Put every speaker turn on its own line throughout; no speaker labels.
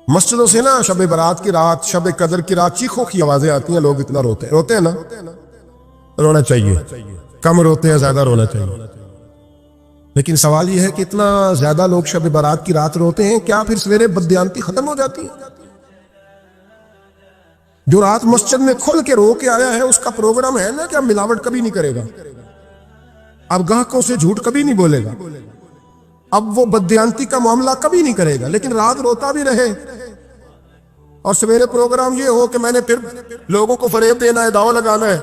مسجدوں سے نا شب برات کی رات، شب قدر کی رات چیخوں کی آوازیں آتی ہیں، لوگ اتنا روتے ہیں نا، رونا چاہیے، کم روتے ہیں زیادہ رونا چاہیے، لیکن سوال یہ ہے کہ اتنا زیادہ لوگ شب برات کی رات روتے ہیں، کیا پھر سویرے بددیانتی ختم ہو جاتی ہے؟ جو رات مسجد میں کھل کے رو کے آیا ہے اس کا پروگرام ہے نا کہ اب ملاوٹ کبھی نہیں کرے گا، اب گاہکوں سے جھوٹ کبھی نہیں بولے گا، اب وہ بددیانتی کا معاملہ کبھی نہیں کرے گا، لیکن رات روتا بھی رہے اور سویرے پروگرام یہ ہو کہ میں نے پھر لوگوں کو فریب دینا ہے، داؤ لگانا ہے،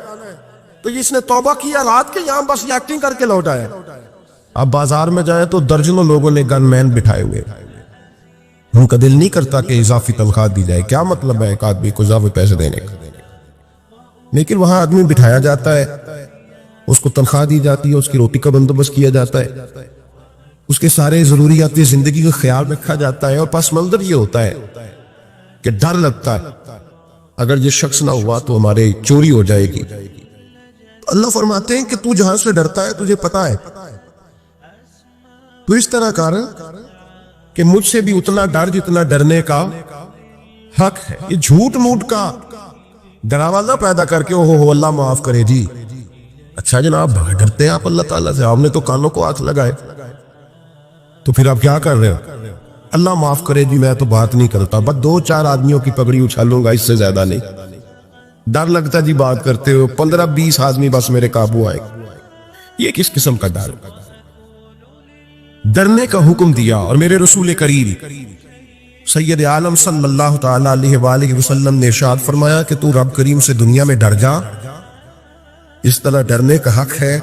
تو اس نے توبہ کیا رات کے، یہاں بس ایکٹنگ کر کے لوٹا ہے۔ اب بازار میں جائیں تو درجنوں لوگوں نے گن مین بٹھائے ہوئے، ان کا دل نہیں کرتا کہ اضافی تنخواہ دی جائے، کیا مطلب ہے ایک آدمی کو اضافی پیسے دینے کا، لیکن وہاں آدمی بٹھایا جاتا ہے، اس کو تنخواہ دی جاتی ہے، اس کی روٹی کا بندوبست کیا جاتا ہے، اس کے سارے ضروریات زندگی کا خیال رکھا جاتا ہے، اور پس منظر یہ ہوتا ہے کہ ڈر لگتا ہے اگر یہ شخص نہ ہوا تو ہمارے چوری ہو جائے گی۔ اللہ فرماتے ہیں کہ تو جہاں سے ڈرتا ہے تجھے پتا ہے، تو اس طرح کر کہ مجھ سے بھی اتنا ڈر جتنا ڈرنے کا حق ہے۔ یہ جھوٹ موٹ کا ڈراوا نہ پیدا کر کے اوہ اللہ معاف کرے جی، اچھا جناب ڈرتے ہیں آپ اللہ تعالیٰ سے، آپ نے تو کانوں کو ہاتھ لگائے، تو پھر آپ کیا کر رہے ہو؟ اللہ معاف کرے جی میں تو بات نہیں کرتا، بس 2-4 آدمیوں کی پگڑی اچھالوں گا، اس سے زیادہ نہیں۔ ڈر لگتا جی بات کرتے ہو، 15-20 آدمی بس میرے قابو آئے، یہ کس قسم کا ڈر؟ ڈرنے کا حکم دیا، اور میرے رسول کریم سید عالم صلی اللہ تعالی علیہ وآلہ وسلم نے ارشاد فرمایا کہ تو رب کریم سے دنیا میں ڈر جا، اس طرح ڈرنے کا حق ہے۔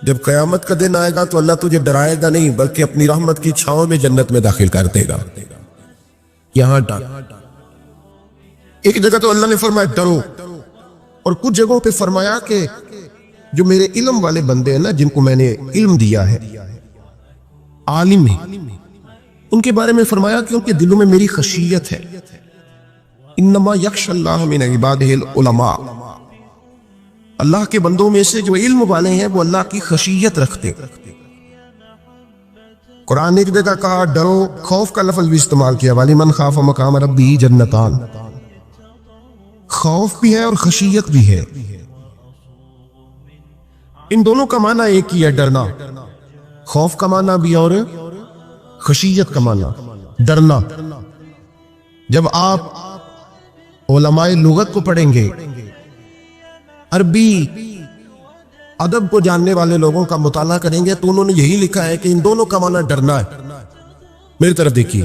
جب قیامت کا دن آئے گا تو اللہ تجھے ڈرائے گا نہیں بلکہ اپنی رحمت کی چھاؤں میں جنت میں داخل کر دے گا۔ یہاں ڈر، ایک جگہ تو اللہ نے فرمایا ڈرو، اور کچھ جگہوں پہ فرمایا کہ جو میرے علم والے بندے ہیں نا، جن کو میں نے علم دیا ہے، عالم ہیں، ان کے بارے میں فرمایا کہ ان کے دلوں میں میری خشیت ہے۔ انما یخشی اللہ من عبادہ العلماء، اللہ کے بندوں میں سے جو علم والے ہیں وہ اللہ کی خشیت رکھتے۔ قرآن نے ایک جگہ کہا ڈرو، خوف کا لفظ بھی استعمال کیا، وَلِمَنْ خَافَ مَقَامَ رَبِّهِ جَنَّتَانِ، خوف بھی ہے اور خشیت بھی ہے، ان دونوں کا معنی ایک ہی ہے، ڈرنا، خوف کا معنی بھی اور خشیت کا معنی ڈرنا۔ جب آپ علماء لغت کو پڑھیں گے، عربی ادب کو جاننے والے لوگوں کا مطالعہ کریں گے، تو انہوں نے یہی لکھا ہے کہ ان دونوں کا معنی ڈرنا ہے۔ میری طرف دیکھیے،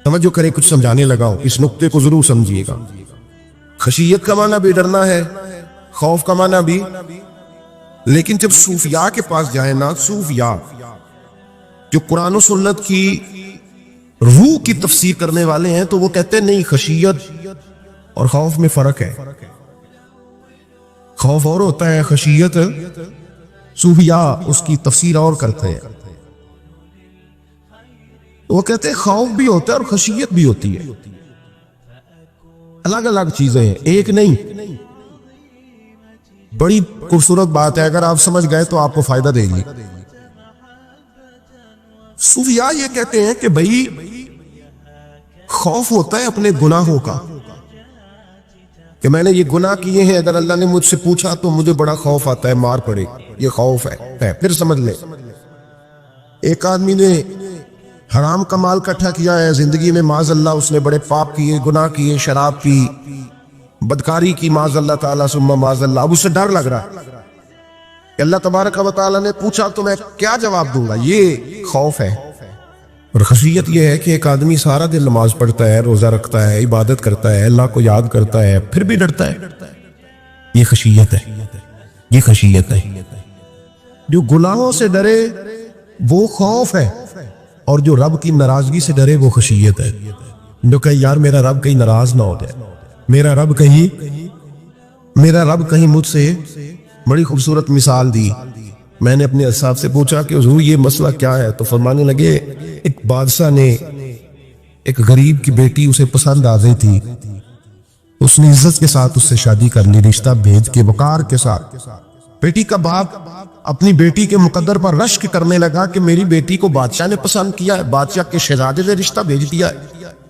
توجہ کریں، کچھ سمجھانے لگا ہوں، اس نقطے کو ضرور سمجھیے گا۔ خشیت کا معنی بھی ڈرنا ہے، خوف کا معنی بھی، لیکن جب صوفیاء کے پاس جائیں نا، صوفیاء جو قرآن و سنت کی روح کی تفسیر کرنے والے ہیں، تو وہ کہتے ہیں نہیں، خشیت اور خوف میں فرق ہے، خوف اور ہوتا ہے، خشیت صوفیاء اس کی تفسیر اور کرتے ہیں، وہ کہتے ہیں خوف بھی ہوتا ہے اور خشیت بھی ہوتی ہے، الگ الگ چیزیں ہیں، ایک نہیں۔ بڑی خوبصورت بات ہے، اگر آپ سمجھ گئے تو آپ کو فائدہ دے گی۔ صوفیاء یہ کہتے ہیں کہ بھائی خوف ہوتا ہے اپنے گناہوں کا، کہ میں نے یہ گناہ کیے ہیں، اگر اللہ نے مجھ سے پوچھا تو مجھے بڑا خوف آتا ہے مار پڑے، یہ خوف ہے۔ پھر سمجھ لیں، ایک آدمی نے حرام کا مال اکٹھا کیا ہے زندگی میں، معاذ اللہ اس نے بڑے پاپ کیے، گناہ کیے، شراب پی، بدکاری کی، معاذ اللہ تعالیٰ ثم معاذ اللہ، اب اسے ڈر لگ رہا کہ اللہ تبارک و تعالیٰ نے پوچھا تو میں کیا جواب دوں گا، یہ خوف ہے۔ اور خشیت یہ ہے کہ ایک آدمی سارا دن نماز پڑھتا ہے، روزہ رکھتا ہے، عبادت کرتا ہے، اللہ کو یاد کرتا ہے، پھر بھی ڈرتا ہے، یہ خشیت ہے، یہ خشیت ہے۔ جو گناہوں سے ڈرے وہ خوف ہے، اور جو رب کی ناراضگی سے ڈرے وہ خشیت ہے۔ جو کہے یار میرا رب کہیں ناراض نہ ہو جائے، میرا رب کہیں مجھ سے، بڑی خوبصورت مثال دی، میں نے اپنے اصحاب سے پوچھا کہ حضور یہ مسئلہ کیا ہے، تو فرمانے لگے ایک بادشاہ نے ایک غریب کی بیٹی اسے پسند آ گئی تھی، اس نے عزت کے ساتھ اس سے شادی کر لی، رشتہ بھیج کے وقار کے ساتھ۔ بیٹی کا باپ اپنی بیٹی کے مقدر پر رشک کرنے لگا کہ میری بیٹی کو بادشاہ نے پسند کیا ہے، بادشاہ کے شہزادے نے رشتہ بھیج دیا ہے،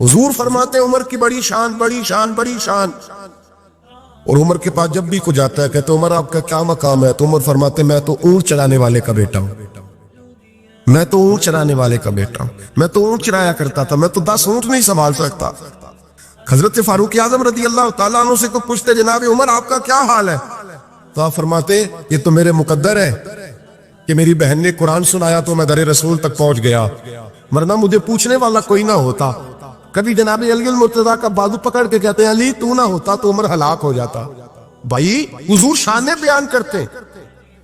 حضور فرماتے ہیں عمر کی بڑی شان، بڑی شان، بڑی شان. اور عمر کے پاس جب بھی کوئی جاتا ہے کہتے عمر آپ کا کیا مقام ہے؟ تو عمر فرماتے ہیں میں تو اونٹ چلانے والے کا بیٹا ہوں، میں تو اونٹ چلانے والے کا بیٹا ہوں، میں تو اونٹ چلایا کرتا تھا، میں تو 10 اونٹ نہیں سنبھال سکتا. حضرت فاروق اعظم رضی اللہ تعالیٰ عنہ سے کو پوچھتے جناب عمر آپ کا کیا حال ہے؟ تو آپ فرماتے یہ تو میرے مقدر ہے کہ میری بہن نے قرآن سنایا تو میں در رسول تک پہنچ گیا، ورنہ مجھے پوچھنے والا کوئی نہ ہوتا. کبھی جناب علی المرتضیٰ کا بازو پکڑ کے کہتے ہیں علی تو نہ ہوتا تو عمر ہلاک ہو جاتا. بھائی حضور شان بیان کرتے ہیں.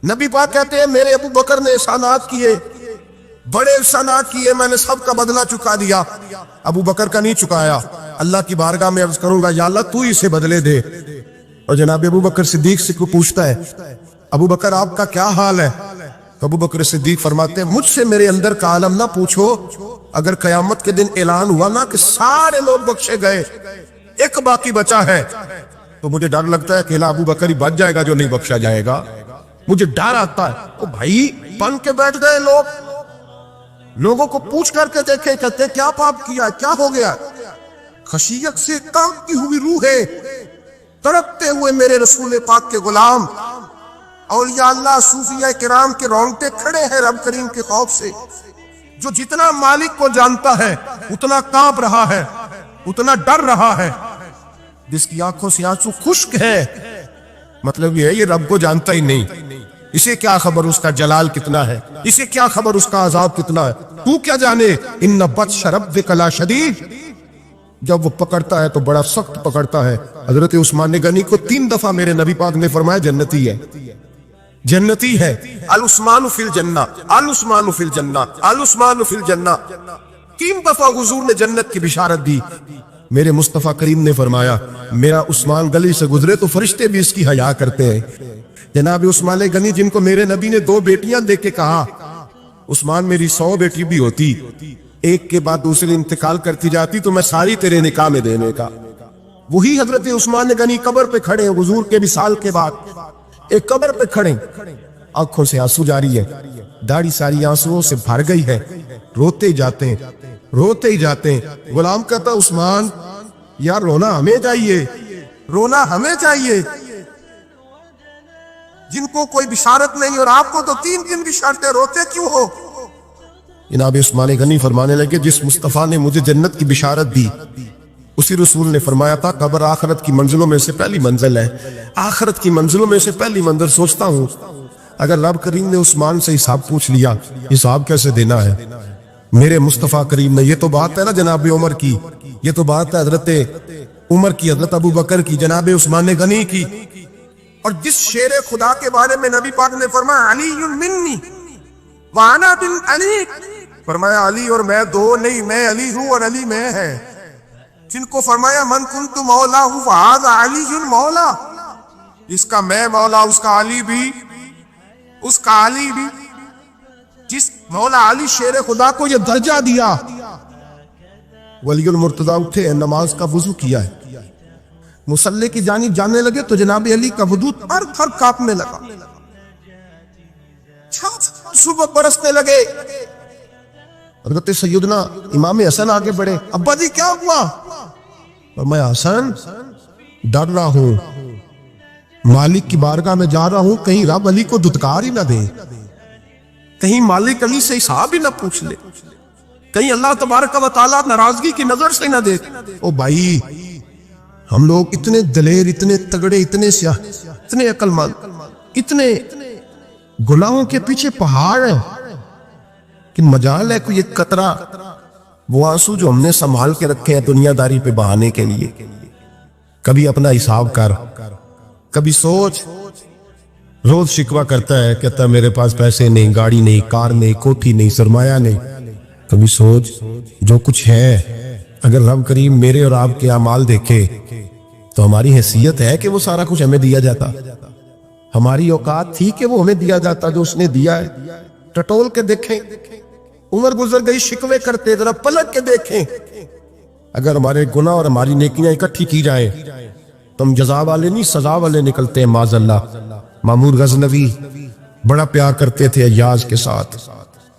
نبی پاک کہتے ہیں میرے ابو بکر نے احسانات کیے، بڑے احسانات کیے، میں نے سب کا بدلہ چکا دیا، ابو بکر کا نہیں چکایا. اللہ کی بارگاہ میں عرض کروں گا یا اللہ تو اسے بدلے دے. اور جناب ابو بکر صدیق سے کوئی پوچھتا ہے ابو بکر آپ کا کیا حال ہے؟ ابو بکر صدیق فرماتے ہیں مجھ سے میرے اندر کا عالم نہ پوچھو، اگر قیامت کے دن اعلان ہوا نا کہ سارے لوگ بخشے گئے ایک باقی بچا ہے تو مجھے ڈر لگتا ہے کہ ابو بکر ہی بچ جائے گا جو نہیں بخشا جائے گا. مجھے ڈر آتا ہے. او بھائی بن کے بیٹھ گئے لوگوں کو پوچھ کر کے دیکھے کہتے کیا پاپ کیا، کیا ہو گیا؟ خشیت سے کانپتی ہوئی روحیں، تڑپتے ہوئے میرے رسول پاک کے غلام، اولیاء اللہ صوفیاء کرام کے رونگٹے کھڑے ہیں رب کریم کے خوف سے. جو جتنا مالک کو جانتا ہے اتنا کانپ رہا ہے، اتنا ڈر رہا ہے. جس کی آنکھوں سے آنسو خشک ہے مطلب یہ ہے یہ رب کو جانتا ہی نہیں. اسے کیا خبر اس کا جلال کتنا ہے، اسے کیا خبر اس کا عذاب کتنا ہے. تو کیا جانے ان بطش ربک لشدید، جب وہ پکڑتا ہے تو بڑا سخت پکڑتا ہے. حضرت عثمان غنی کو 3 دفعہ میرے نبی پاک نے فرمایا جنتی ہے، جنتی ہے. العثمان فی الجنہ، العثمان فی الجنہ، العثمان فی الجنہ. 3 دفعہ حضور نے جنت کی بشارت دی. میرے مصطفیٰ کریم نے فرمایا میرا عثمان گلی سے گزرے تو فرشتے بھی اس کی حیا کرتے ہیں. جناب عثمان غنی جن کو میرے نبی نے 2 بیٹیاں دے کے کہا عثمان میری 100 بیٹی بھی ہوتی، ایک کے بعد دوسری انتقال کرتی جاتی تو میں ساری تیرے نکاح میں دینے کا. وہی حضرت عثمان غنی قبر پہ کھڑے ہیں حضور کے وصال کے بعد، ایک قبر پہ کھڑے، آنکھوں سے آنسو جاری ہے، داڑھی ساری آنسوؤں سے بھر گئی ہے، روتے ہی جاتے ہیں، روتے ہی جاتے ہیں. غلام کہتا عثمان یار رونا ہمیں چاہیے، رونا ہمیں چاہیے جن کو کوئی بشارت نہیں اور آپ کو تو 3 دن بشارتیں، روتے کیوں ہو؟ جناب عثمان غنی فرمانے لگے جس مصطفیٰ نے مجھے جنت کی بشارت دی اسی رسول نے فرمایا تھا قبر آخرت کی منزلوں میں سے پہلی منزل ہے، آخرت کی منزلوں میں سے پہلی منزل. سوچتا ہوں اگر رب کریم نے عثمان سے حساب پوچھ لیا حساب کیسے دینا ہے میرے مصطفیٰ کریم نے. یہ تو بات ہے نا جناب عمر کی، یہ تو بات ہے حضرت عمر کی، حضرت ابو بکر کی، جناب عثمان غنی کی. اور جس شیر خدا کے بارے میں نبی پاک نے فرمایا علی منی وانا بن علی، فرمایا علی اور میں 2 نہیں، میں علی ہوں اور علی میں ہے. جن کو فرمایا من کنت مولا ہوں فہذا علی مولا، اس کا میں مولا اس کا علی بھی، اس کا علی بھی. جس مولا علی شیر خدا کو یہ درجہ دیا. ولی المرتضیٰ اٹھے ہیں، نماز کا وضو کیا ہے، مصلی کی جانب جانے لگے تو جناب علی کا وضو تھر تھر کانپنے لگا، صبح برسنے لگے. حضرت سیدنا امام حسن آگے بڑھے، ابا جی کیا ہوا؟ فرمایا حسن ڈر رہا ہوں، مالک کی بارگاہ میں جا رہا ہوں، کہیں رب علی کو دھتکار ہی نہ دے، کہیں مالک علی سے حساب ہی نہ پوچھ لے، کہیں اللہ تبارک و تعالیٰ ناراضگی کی نظر سے نہ دیکھ. او بھائی ہم لوگ اتنے دلیر، اتنے تگڑے، اتنے سیاہ، اتنے عقل مند، اتنے گناہوں کے پیچھے پہاڑ ہیں کہ مجال ہے کوئی ایک قطرہ وہ آنسو جو ہم نے سنبھال کے رکھے ہیں دنیا داری پہ بہانے کے لیے. کبھی اپنا حساب کر، کبھی سوچ. روز شکوہ کرتا ہے، کہتا ہے میرے پاس پیسے نہیں، گاڑی نہیں، کار نہیں، کوٹھی نہیں، سرمایہ نہیں. کبھی سوچ جو کچھ ہے اگر رب کریم میرے اور آپ کے اعمال دیکھے تو ہماری حیثیت ہے کہ وہ سارا کچھ ہمیں دیا جاتا، ہماری اوقات تھی کہ وہ ہمیں دیا جاتا جو اس نے دیا ہے. ٹٹول کے دیکھیں، عمر گزر گئی شکوے کرتے، ذرا پلٹ کے دیکھیں. اگر ہمارے گناہ اور ہماری نیکیاں اکٹھی کی جائیں تو ہم جزا والے نہیں سزا والے نکلتے ہیں معاذ اللہ. مامور غزنوی بڑا پیار کرتے تھے ایاز کے ساتھ،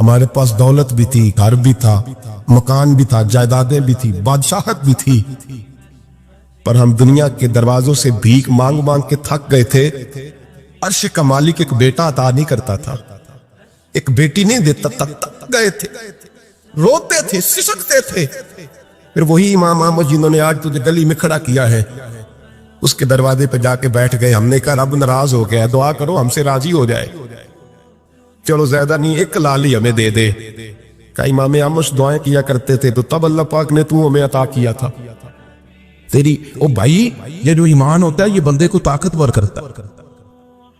ہمارے پاس دولت بھی تھی، گھر بھی تھا، مکان بھی تھا، جائیدادیں بھی تھی، بادشاہت بھی تھی، پر ہم دنیا کے دروازوں سے بھیک مانگ مانگ کے تھک گئے تھے۔ عرش کا مالک ایک بیٹا عطا نہیں کرتا تھا، ایک بیٹی نہیں دیتا تھا، تھک گئے تھے، روتے تھے، سسکتے تھے۔ پھر وہی امام احمد جنہوں نے آج تجھے گلی میں کھڑا کیا ہے، اس کے دروازے پہ جا کے بیٹھ گئے۔ ہم نے کہا رب ناراض ہو گیا، دعا کرو ہم سے راضی ہو جائے، چلو زیادہ نہیں، ایک لالی ہمیں دے دے۔ کہ امام احمد دعائیں کیا کرتے تھے تو تب اللہ پاک نے تو ہمیں عطا کیا تھا۔
تیری او بھائی، یہ جو ایمان ہوتا ہے یہ بندے کو طاقتور کرتا ہے،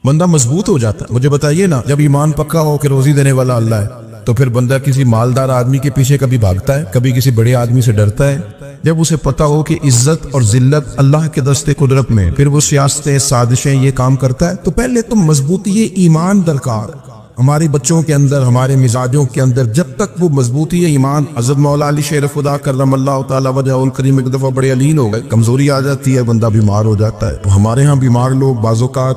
بندہ مضبوط ہو جاتا ہے۔ مجھے بتائیے نا، جب ایمان پکا ہو کہ روزی دینے والا اللہ ہے تو پھر بندہ کسی مالدار آدمی کے پیچھے کبھی بھاگتا ہے، کبھی کسی بڑے آدمی سے ڈرتا ہے۔ جب اسے پتا ہو کہ عزت اور ذلت اللہ کے دستے قدرت میں، پھر وہ سیاستیں، سازشیں یہ کام کرتا ہے۔ تو پہلے تو مضبوطی ایمان درکار ہمارے بچوں کے اندر، ہمارے مزاجوں کے اندر، جب تک وہ مضبوطی ایمان۔ حضرت مولا علی شیر خدا کرم اللہ تعالیٰ وجہ الکریم ایک دفعہ بڑے علین ہو گئے، کمزوری آ جاتی ہے، بندہ بیمار ہو جاتا ہے۔ تو ہمارے ہاں بیمار لوگ بعض اوقات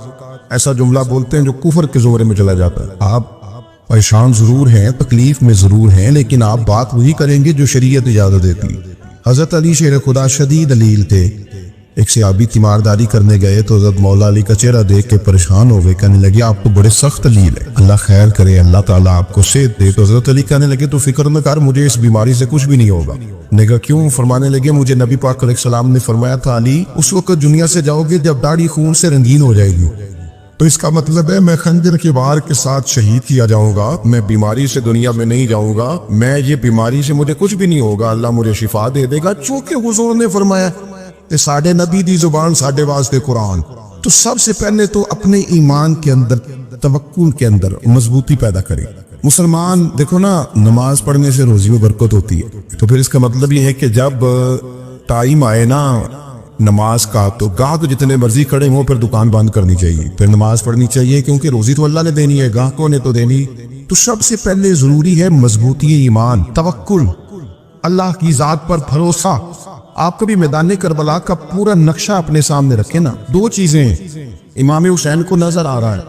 ایسا جملہ بولتے ہیں جو کفر کے زمرے میں چلا جاتا ہے۔ آپ پریشان ضرور ہیں، تکلیف میں ضرور ہیں، لیکن آپ بات وہی کریں گے جو شریعت اجازت دیتی ہے۔ حضرت علی شیر خدا شدید علیل تھے، ایک صحابی تیمارداری کرنے گئے تو حضرت مولا علی کا چہرہ دیکھ کے پریشان ہو گئے، کہنے لگے آپ تو بڑے سخت علیل ہیں، اللہ خیر کرے، اللہ تعالیٰ آپ کو صحت دے۔ تو حضرت علی کہنے لگے تو فکر نہ کر، مجھے اس بیماری سے کچھ بھی نہیں ہوگا۔ نے کہا کیوں؟ فرمانے لگے مجھے نبی پاک علیہ السلام نے فرمایا تھا علی، اس وقت دنیا سے جاؤ گے جب داڑھی خون سے رنگین ہو جائے گی، تو اس کا مطلب ہے میں خنجر کے وار کے ساتھ شہید کیا جاؤں گا، میں بیماری سے دنیا میں نہیں جاؤں گا، میں یہ بیماری سے مجھے کچھ بھی نہیں ہوگا، اللہ مجھے شفا دے دے گا۔ چونکہ حضور نے فرمایا کہ ساڈے نبی دی زبان ساڈے واسطے قرآن۔ تو سب سے پہلے تو اپنے ایمان کے اندر، توکل کے اندر مضبوطی پیدا کرے۔ مسلمان دیکھو نا، نماز پڑھنے سے روزی میں برکت ہوتی ہے، تو پھر اس کا مطلب یہ ہے کہ جب ٹائم آئے نا نماز کا تو گاہک جتنے مرضی کھڑے ہوں پھر دکان بند کرنی چاہیے، پھر نماز پڑھنی چاہیے، کیونکہ روزی تو اللہ نے دینی ہے، گاہکوں نے تو دینی۔ تو سب سے پہلے ضروری ہے مضبوطی ایمان، توکل، اللہ کی ذات پر بھروسہ۔ آپ کبھی میدان کربلا کا پورا نقشہ اپنے سامنے رکھیں نا، دو چیزیں، امام حسین کو نظر آ رہا ہے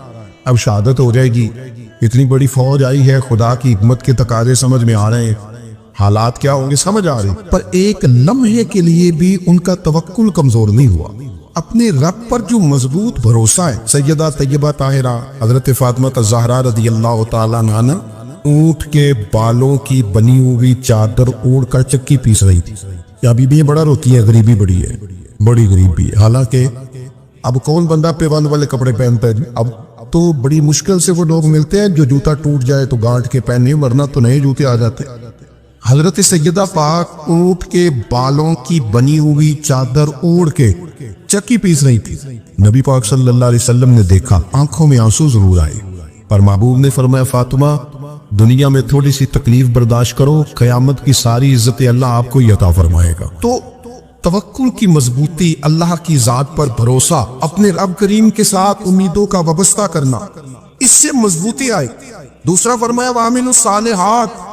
اب شہادت ہو جائے گی، اتنی بڑی فوج آئی ہے، خدا کی حکمت کے تقاضے سمجھ میں آ رہے ہیں، حالات کیا ہوں گے سمجھ آ رہے، پر ایک لمحے کے لیے بھی ان کا توکل کمزور نہیں ہوا۔ اپنے رب پر جو مضبوط بھروسہ ہے، سیدہ طیبہ طاہرہ حضرت فاطمہ الزہرا رضی اللہ تعالیٰ عنہ اونٹ کے بالوں کی بنی ہوئی چادر اوڑھ کر چکی پیس رہی تھی۔ ابھی بھی یہ بڑا روتی ہے، غریبی بڑی ہے، بڑی غریبی ہے۔ حالانکہ اب کون بندہ پیوند والے کپڑے پہنتا ہے؟ اب تو بڑی مشکل سے وہ لوگ ملتے ہیں جو جوتا ٹوٹ جائے تو گانٹ کے پہنے، ورنہ تو نئے جوتے آ جاتے۔ حضرت سیدہ پاک اونٹ کے بالوں کی بنی ہوئی چادر اوڑھ کے چکی پیس رہی تھی۔ نبی پاک صلی اللہ علیہ وسلم نے دیکھا، آنکھوں میں آنسو ضرور آئے، پر محبوب نے فرمایا فاطمہ دنیا میں تھوڑی سی تکلیف برداشت کرو، قیامت کی ساری عزت اللہ آپ کو ہی عطا فرمائے گا۔ تو توکل کی مضبوطی، اللہ کی ذات پر بھروسہ، اپنے رب کریم کے ساتھ امیدوں کا وابستہ کرنا، اس سے مضبوطی آئے۔ دوسرا فرمایا وَعَمِلُوا الصَّالِحَاتِ،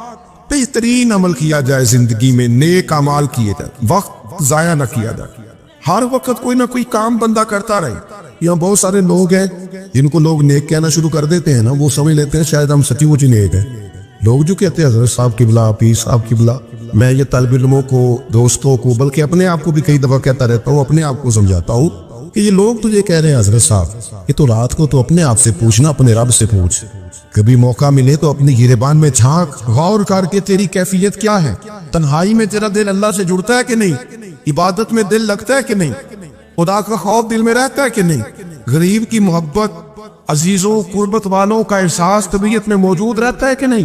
بہترین عمل کیا جائے زندگی میں، نیک اعمال کیے جائے، وقت ضائع نہ کیا جائے، ہر وقت کوئی نہ کوئی کام بندہ کرتا رہے۔ یہاں بہت سارے لوگ ہیں جن کو لوگ نیک کہنا شروع کر دیتے ہیں نا، وہ سمجھ لیتے ہیں شاید ہم سچی مچی نیک ہیں۔ لوگ جو کہتے ہیں حضرت صاحب قبلہ، پیر صاحب قبلہ، میں یہ طالب علموں کو، دوستوں کو، بلکہ اپنے آپ کو بھی کئی دفعہ کہتا رہتا ہوں، اپنے آپ کو سمجھاتا ہوں کہ یہ لوگ تجھے کہہ رہے ہیں حضرت صاحب، یہ تو رات کو تو اپنے آپ سے پوچھنا، اپنے رب سے پوچھ، کبھی موقع ملے تو اپنی گریبان میں جھانک، غور کر کے تیری کیفیت کیا ہے، تنہائی میں تیرا دل اللہ سے جڑتا ہے کہ نہیں، عبادت میں دل لگتا ہے کہ نہیں، خدا کا خوف دل میں رہتا ہے کہ نہیں، غریب کی محبت، عزیزوں قربت والوں کا احساس طبیعت میں موجود رہتا ہے کہ نہیں۔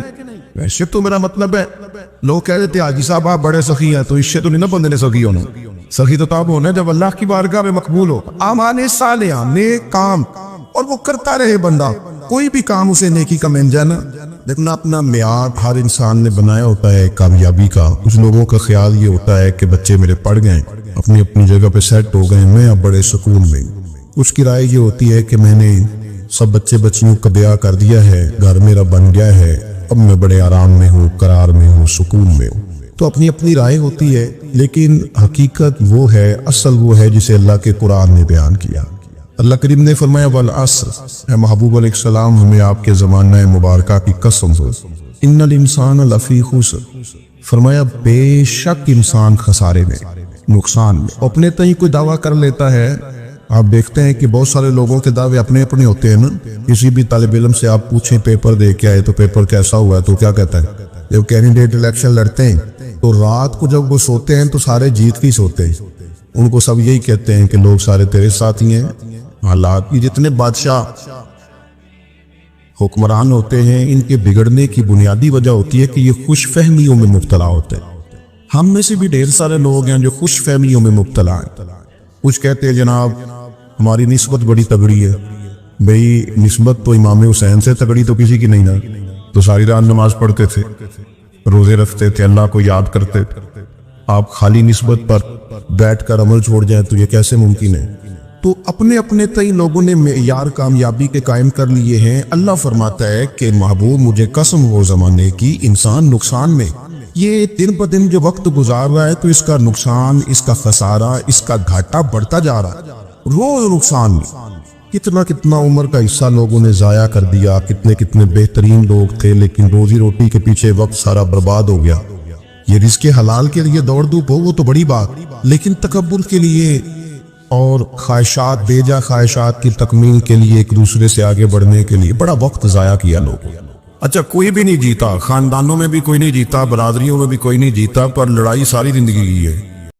ویسے تو میرا مطلب ہے، لوگ کہہ رہے تھے حاجی صاحب آپ بڑے سخی ہیں، تو اس سے تو نہیں نا بندے نے سخی ہونا، سخی تو تب ہونا جب اللہ کی بارگاہ میں مقبول ہو، اعمال صالحہ، نیک کام، اور وہ کرتا رہے بندہ، کوئی بھی کام اسے نیکی کا مل جائے نا۔ دیکھنا اپنا معیار ہر انسان نے بنایا ہوتا ہے کامیابی کا۔ کچھ لوگوں کا خیال یہ ہوتا ہے کہ بچے میرے پڑھ گئے، اپنی اپنی جگہ پہ سیٹ ہو گئے، میں اب بڑے سکون میں۔ کچھ کی رائے یہ ہوتی ہے کہ میں نے سب بچے بچیوں کا بیاہ کر دیا ہے، گھر میرا بن گیا ہے، اب میں بڑے آرام میں ہوں، قرار میں ہوں، سکون میں ہوں۔ تو اپنی اپنی رائے ہوتی ہے، لیکن حقیقت وہ ہے، اصل وہ ہے جسے اللہ کے قرآن نے بیان کیا۔ اللہ کریم نے فرمایا والعصر، اے محبوب علیہ السلام ہمیں آپ کے زمانہ مبارکہ کی قسم ہو، ان الانسان لفی خسر، فرمایا بے شک انسان خسارے میں، نقصان میں۔ اپنے تئیں کوئی دعویٰ کر لیتا ہے، آپ دیکھتے ہیں کہ بہت سارے لوگوں کے دعوے اپنے اپنے ہوتے ہیں نا۔ کسی بھی طالب علم سے آپ پوچھیں پیپر دے کے آئے تو پیپر کیسا ہوا ہے، تو کیا کہتا ہے؟ جب کینڈیڈیٹ الیکشن لڑتے ہیں تو رات کو جب وہ سوتے ہیں تو سارے جیت کے سوتے ہیں، ان کو سب یہی کہتے ہیں کہ لوگ سارے تیرے ساتھی ہیں۔ حالات کی جتنے بادشاہ حکمران ہوتے ہیں، ان کے بگڑنے کی بنیادی وجہ ہوتی ہے کہ یہ خوش فہمیوں میں مبتلا ہوتے ہیں۔ ہم میں سے بھی ڈھیر سارے لوگ ہیں جو خوش فہمیوں میں مبتلا ہیں۔ کچھ کہتے ہیں جناب ہماری نسبت بڑی تگڑی ہے، بھئی نسبت تو امام حسین سے تگڑی تو کسی کی نہیں نا، تو ساری رات نماز پڑھتے تھے، روزے رکھتے تھے، اللہ کو یاد کرتے تھے۔ آپ خالی نسبت پر بیٹھ کر عمل چھوڑ جائیں تو یہ کیسے ممکن ہے؟ تو اپنے اپنے تئیں لوگوں نے معیار کامیابی کے قائم کر لیے ہیں۔ اللہ فرماتا ہے کہ محبوب مجھے قسم ہو زمانے کی، انسان نقصان میں، یہ دن بدن جو وقت گزار رہا ہے تو اس کا نقصان، اس کا خسارہ، اس کا گھاٹا بڑھتا جا رہا ہے، روز نقصان میں۔ کتنا کتنا عمر کا حصہ لوگوں نے ضائع کر دیا، کتنے کتنے بہترین لوگ تھے لیکن روزی روٹی کے پیچھے وقت سارا برباد ہو گیا۔ یہ رزق حلال کے لیے دوڑ دھوپ ہو وہ تو بڑی بات، لیکن تکبر کے لیے اور خواہشات، بیجا خواہشات کی تکمیل کے لیے، ایک دوسرے سے آگے بڑھنے کے لیے بڑا وقت ضائع کیا لوگوں۔ اچھا کوئی بھی نہیں جیتا، خاندانوں میں بھی کوئی نہیں جیتا، برادریوں میں بھی کوئی نہیں جیتا، پر لڑائی ساری زندگی کی ہے۔